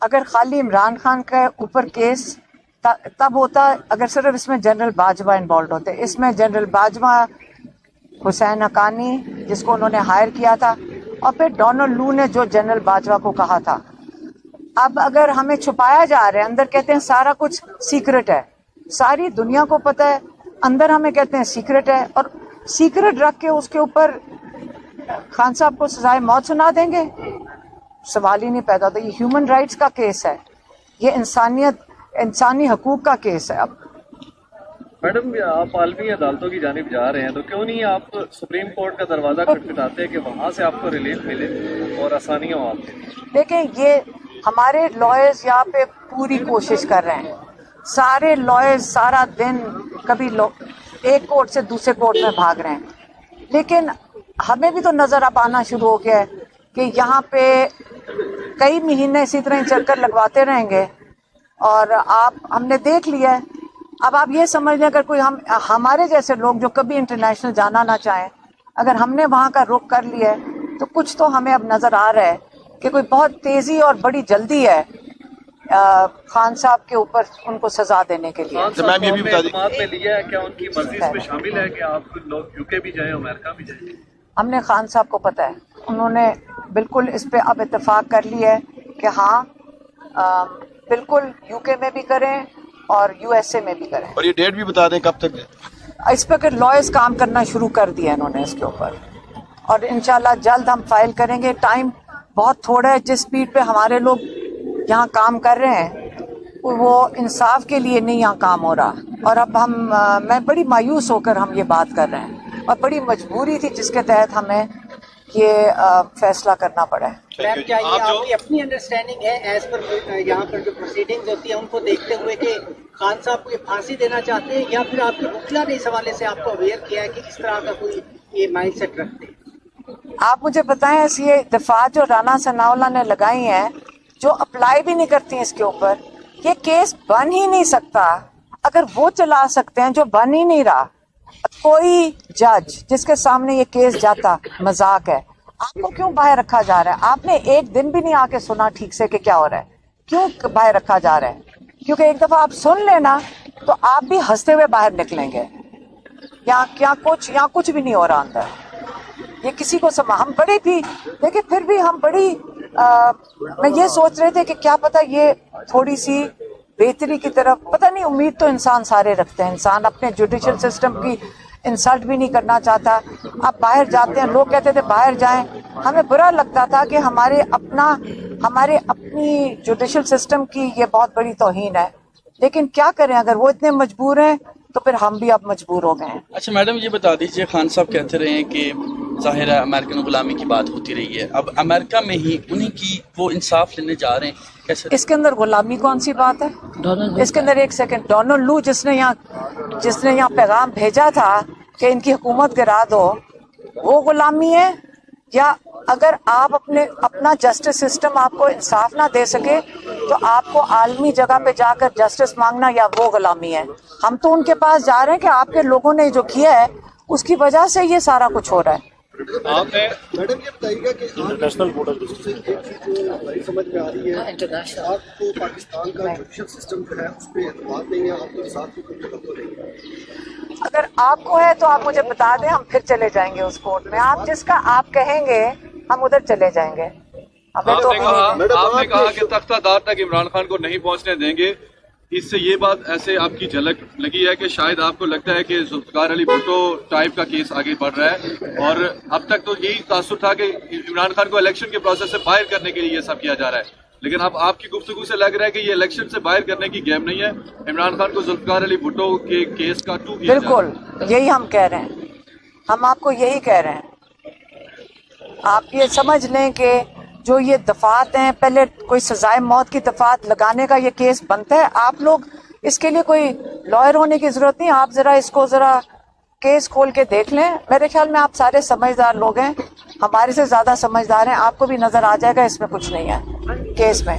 اگر خالی عمران خان کے اوپر کیس تب ہوتا اگر صرف اس میں جنرل باجوہ انوالوڈ ہوتے. اس میں جنرل باجوہ، حسین حقانی جس کو انہوں نے ہائر کیا تھا، اور پھر ڈونلڈ لو نے جو جنرل باجوہ کو کہا تھا. اب اگر ہمیں چھپایا جا رہا ہے، اندر کہتے ہیں سارا کچھ سیکرٹ ہے، ساری دنیا کو پتہ ہے، اندر ہمیں کہتے ہیں سیکرٹ ہے، اور سیکرٹ رکھ کے اس کے اوپر خان صاحب کو سزائے موت سنا دیں گے؟ سوال ہی نہیں پیدا ہوتا. یہ ہیومن رائٹس کا کیس ہے، یہ انسانی حقوق کا کیس ہے. اب میڈم آپ عالمی عدالتوں کی جانب جا رہے ہیں تو کیوں نہیں آپ سپریم کورٹ کا دروازہ کھٹکھٹاتے کہ وہاں سے آپ کو ریلیف ملے اور آسانیاں ہوں آپ کے لیے؟ دیکھیں، یہ ہمارے لائرز یہاں پہ پوری کوشش کر رہے ہیں. سارے لائرز سارا دن کبھی ایک کورٹ سے دوسرے کورٹ میں بھاگ رہے ہیں، لیکن ہمیں بھی تو نظر اب آنا شروع ہو گیا ہے کہ یہاں پہ کئی مہینے اسی طرح چکر لگواتے رہیں گے. اور ہم نے دیکھ لیا ہے. اب آپ یہ سمجھ لیں اگر کوئی ہمارے جیسے لوگ جو کبھی انٹرنیشنل جانا نہ چاہیں، اگر ہم نے وہاں کا رخ کر لیا ہے تو کچھ تو ہمیں اب نظر آ رہا ہے کہ کوئی بہت تیزی اور بڑی جلدی ہے خان صاحب کے اوپر ان کو سزا دینے کے لیے. خان صاحب کو اپنے اعتماد میں لیا ہے، کیا ان کی مرضی اس میں شامل ہے کہ آپ لوگ یو کے بھی جائیں، امریکہ بھی جائیں؟ ہم نے خان صاحب کو پتہ ہے، انہوں نے بالکل اس پہ اب اتفاق کر لیا ہے کہ ہاں بالکل یو کے میں بھی کریں اور یو ایس اے میں بھی کریں. اور یہ ڈیٹ بھی بتا دیں کب تک ہے اس پہ کہ لائرز کام کرنا شروع کر دیا انہوں نے اس کے اوپر، اور انشاءاللہ جلد ہم فائل کریں گے. ٹائم بہت تھوڑا ہے. جس سپیڈ پہ ہمارے لوگ یہاں کام کر رہے ہیں وہ انصاف کے لیے نہیں یہاں کام ہو رہا. اور اب میں بڑی مایوس ہو کر ہم یہ بات کر رہے ہیں، اور بڑی مجبوری تھی جس کے تحت ہمیں یہ فیصلہ کرنا پڑا ہے. میم کیا یہ آپ کی اپنی انڈرسٹینڈنگ ہے ایز پر یہاں پر جو پروسیڈنگز ہوتی ہیں ان کو دیکھتے ہوئے کہ خان صاحب کو یہ پھانسی دینا چاہتے ہیں، یا پھر آپ کے وکلا نے اس حوالے سے آپ کو اویئر کیا ہے کہ اس طرح کا کوئی یہ مائنڈ سیٹ رکھتے ہیں؟ آپ مجھے بتائیں، یہ دفاع جو رانا ثناءاللہ نے لگائی ہیں جو اپلائی بھی نہیں کرتی ہیں اس کے اوپر، یہ کیس بن ہی نہیں سکتا. اگر وہ چلا سکتے ہیں جو بن ہی نہیں رہا، کوئی جج جس کے سامنے یہ کیس جاتا مذاق ہے. آپ کو کیوں باہر رکھا جا رہا ہے؟ آپ نے ایک دن بھی نہیں آ کے سنا ٹھیک سے کہ کیا ہو رہا ہے. کیوں باہر رکھا جا رہا ہے؟ کیونکہ ایک دفعہ آپ سن لینا تو آپ بھی ہنستے ہوئے باہر نکلیں گے. یہاں کچھ بھی نہیں ہو رہا اندر. یہ کسی کو ہم بڑے بھی دیکھیں، پھر بھی ہم بڑی میں یہ سوچ رہے تھے کہ کیا پتہ یہ تھوڑی سی بہتری کی طرف، پتہ نہیں، امید تو انسان سارے رکھتے ہیں. انسان اپنے جوڈیشل سسٹم کی انسلٹ بھی نہیں کرنا چاہتا. آپ باہر جاتے ہیں، لوگ کہتے تھے باہر جائیں، ہمیں برا لگتا تھا کہ ہمارے اپنی جوڈیشل سسٹم کی یہ بہت بڑی توہین ہے. لیکن کیا کریں، اگر وہ اتنے مجبور ہیں تو پھر ہم بھی اب مجبور ہو گئے ہیں. اچھا میڈم، یہ بتا دیجئے، خان صاحب کہتے رہے ہیں کہ ظاہر ہے امریکن غلامی کی بات ہوتی رہی ہے، اب امریکہ میں ہی انہیں کی وہ انصاف لینے جا رہے ہیں، کیسے؟ اس کے اندر غلامی کون سی بات ہے؟ اس کے اندر ایک سیکنڈ، ڈونلڈ لو جس نے یہاں پیغام بھیجا تھا کہ ان کی حکومت گرا دو، وہ غلامی ہے؟ یا اگر آپ اپنا جسٹس سسٹم آپ کو انصاف نہ دے سکے تو آپ کو عالمی جگہ پہ جا کر جسٹس مانگنا، یا وہ غلامی ہے؟ ہم تو ان کے پاس جا رہے ہیں کہ آپ کے لوگوں نے جو کیا ہے اس کی وجہ سے یہ سارا کچھ ہو رہا ہے. میڈم یہ بتائیے گا کہ انٹرنیشنل بورڈر سے ایک چیز جو ہماری سمجھ میں آ رہی ہے، آپ کو پاکستان کا جوڈیشل سسٹم جو ہے اس پہ اعتماد نہیں ہے، آپ کے ساتھ کوئی تبدیلی نہیں ہے. اگر آپ کو ہے تو آپ مجھے بتا دیں، ہم پھر چلے جائیں گے اس کورٹ میں. آپ جس کا آپ کہیں گے ہم ادھر چلے جائیں گے. آپ نے کہا کہ تختہ دار تک عمران خان کو نہیں پہنچنے دیں گے. اس سے یہ بات ایسے آپ کی جھلک لگی ہے کہ شاید آپ کو لگتا ہے کہ ذوالفقار علی بھٹو ٹائپ کا کیس آگے بڑھ رہا ہے، اور اب تک تو یہی تاثر تھا کہ عمران خان کو الیکشن کے پروسیس سے باہر کرنے کے لیے یہ سب کیا جا رہا ہے. لیکن اب آپ کی گفتگو سے لگ رہا ہے کہ یہ الیکشن سے باہر کرنے کی گیم نہیں ہے، عمران خان کو ذوالفقار علی بھٹو کے کیس کا کیا جا رہا ہے. بالکل یہی ہم کہہ رہے ہیں، ہم آپ کو یہی کہہ رہے ہیں. آپ یہ سمجھ لیں کہ جو یہ دفعات ہیں، پہلے کوئی سزائے موت کی دفعات لگانے کا یہ کیس بنتا ہے. آپ لوگ اس کے لیے کوئی لائر ہونے کی ضرورت نہیں. آپ ذرا اس کو کیس کھول کے دیکھ لیں. میرے خیال میں آپ سارے سمجھدار لوگ ہیں، ہمارے سے زیادہ سمجھدار ہیں. آپ کو بھی نظر آ جائے گا اس میں کچھ نہیں ہے کیس میں.